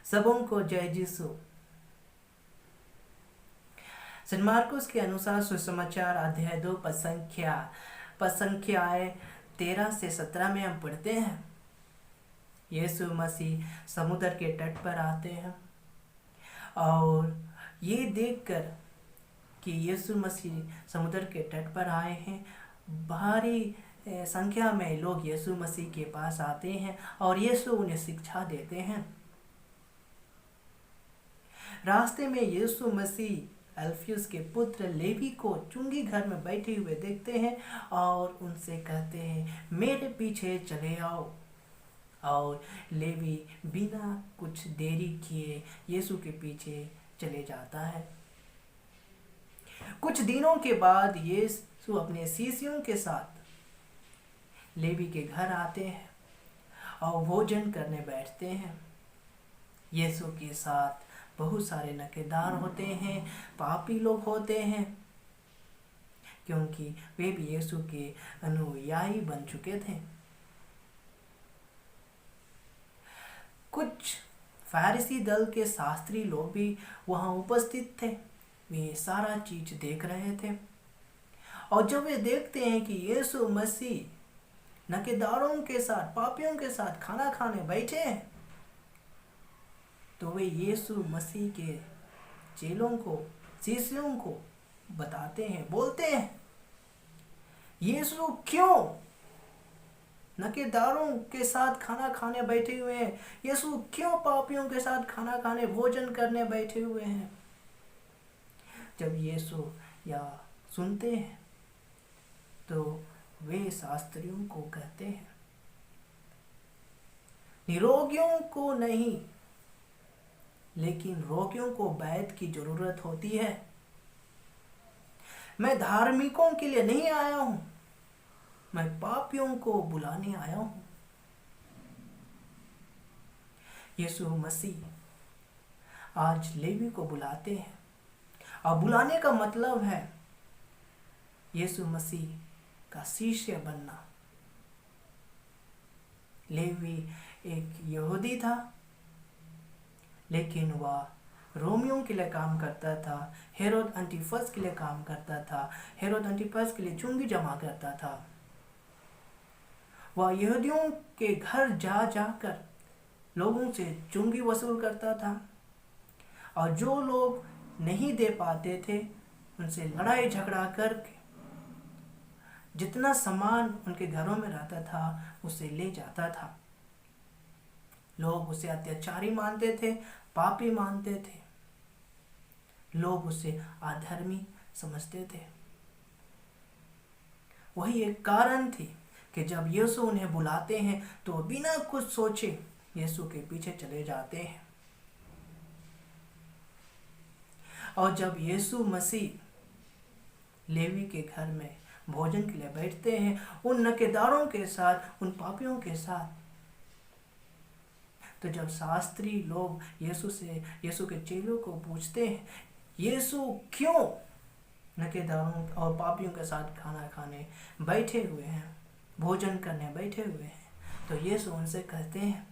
सबों को जय यीशु। सेंट मार्कुस के अनुसार सुसमाचार अध्याय 2 पद संख्याएं 13 से 17 में हम पढ़ते हैं। यीशु मसीह समुद्र के तट पर आते हैं और ये देखकर कि यीशु मसीह समुद्र के तट पर आए हैं, भारी संख्या में लोग यीशु मसीह के पास आते हैं और यीशु उन्हें शिक्षा देते हैं। रास्ते में यीशु मसीह अल्फियुस के पुत्र लेवी को चुंगी घर में बैठे हुए देखते हैं और उनसे कहते हैं, मेरे पीछे चले आओ। और लेवी बिना कुछ देरी किए यीशु के पीछे चले जाता है। कुछ दिनों के बाद यीशु अपने शिष्यों के साथ लेवी के घर आते हैं और भोजन करने बैठते हैं। यीशु के साथ बहुत सारे नकेदार होते हैं, पापी लोग होते हैं, क्योंकि वे भी यीशु के अनुयायी बन चुके थे। कुछ फरीसी दल के शास्त्री लोग भी वहां उपस्थित थे। वे सारा चीज देख रहे थे और जब वे देखते हैं कि यीशु मसीह नकेदारों के साथ, पापियों के साथ खाना खाने बैठे हैं, तो वे यीशु मसीह के चेलों को, शिष्यों को बताते हैं, बोलते हैं, यीशु क्यों नकेदारों के साथ खाना खाने बैठे हुए हैं? यीशु क्यों पापियों के साथ खाना खाने, भोजन करने बैठे हुए हैं? जब यीशु या सुनते हैं तो वे शास्त्रियों को कहते हैं, निरोगियों को नहीं लेकिन रोगियों को वैद्य की जरूरत होती है। मैं धार्मिकों के लिए नहीं आया हूं, मैं पापियों को बुलाने आया हूं। यीशु मसीह आज लेवी को बुलाते हैं और बुलाने का मतलब है यीशु मसीह का शिष्य बनना। लेवी एक यहूदी था, लेकिन वह रोमियों के लिए काम करता था, हेरोद अंटिपस के लिए काम करता था, हेरोद अंटिपस के लिए चुंगी जमा करता था। वह यहूदियों के घर जा जाकर लोगों से चुंगी वसूल करता था और जो लोग नहीं दे पाते थे उनसे लड़ाई झगड़ा करके जितना सामान उनके घरों में रहता था उसे ले जाता था। लोग उसे अत्याचारी मानते थे, पापी मानते थे, लोग उसे अधर्मी समझते थे। वही एक कारण थी कि जब यीशु उन्हें बुलाते हैं तो बिना कुछ सोचे यीशु के पीछे चले जाते हैं। और जब यीशु मसीह लेवी के घर में भोजन के लिए बैठते हैं, उन नकेदारों के साथ, उन पापियों के साथ, तो जब शास्त्री लोग यीशु के चेलों को पूछते हैं, यीशु क्यों नकेदारों और पापियों के साथ खाना खाने बैठे हुए हैं, भोजन करने बैठे हुए हैं, तो यीशु उनसे कहते हैं,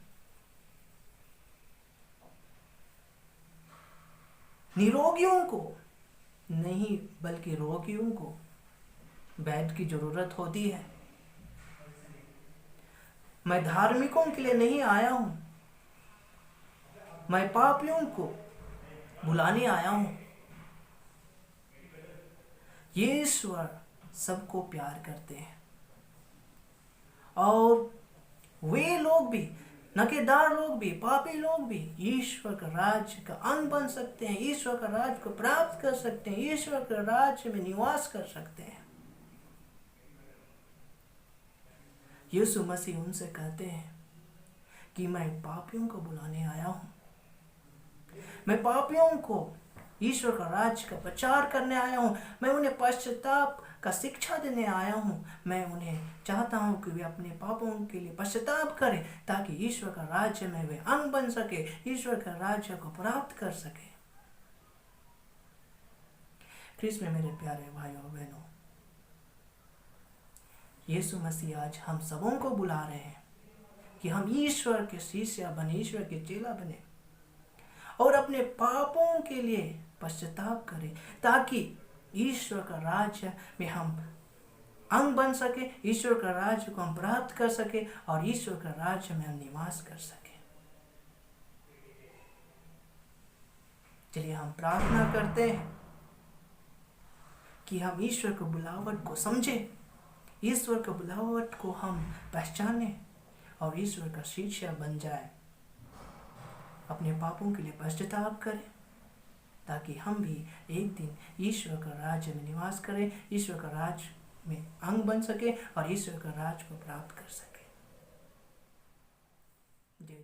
निरोगियों को नहीं बल्कि रोगियों को वैद्य की जरूरत होती है। मैं धार्मिकों के लिए नहीं आया हूं, मैं पापियों को बुलाने आया हूं। ये ईश्वर सबको प्यार करते हैं और वे लोग भी, नकेदार लोग भी, पापी लोग भी ईश्वर का राज्य का अंग बन सकते हैं, ईश्वर का राज्य को प्राप्त कर सकते हैं, ईश्वर का राज्य में निवास कर सकते हैं। यीशु मसीह उनसे कहते हैं कि मैं पापियों को बुलाने आया हूं, मैं पापियों को ईश्वर का राज्य का प्रचार करने आया हूं, मैं उन्हें पश्चाताप का शिक्षा देने आया हूं। मैं उन्हें चाहता हूं कि वे अपने पापों के लिए पश्चाताप करें ताकि ईश्वर का राज्य में वे अंग बन सके, ईश्वर का राज्य को प्राप्त कर सके। ख्रीस्त में मेरे प्यारे भाइयों और बहनों, यीशु मसीह आज हम सबों को बुला रहे हैं कि हम ईश्वर के शिष्य बने, ईश्वर के चेला बने। और अपने पापों के लिए पश्चाताप करें, ताकि ईश्वर का राज्य में हम अंग बन सके, ईश्वर का राज्य को हम प्राप्त कर सके और ईश्वर का राज्य में हम निवास कर सके। चलिए हम प्रार्थना करते हैं कि हम ईश्वर के बुलावट को समझें, ईश्वर के बुलावट को हम पहचानें और ईश्वर का शिष्य बन जाए, अपने पापों के लिए पश्चाताप करें, ताकि हम भी एक दिन ईश्वर का राज्य में निवास करें, ईश्वर का राज्य में अंग बन सके और ईश्वर का राज्य को प्राप्त कर सके। जय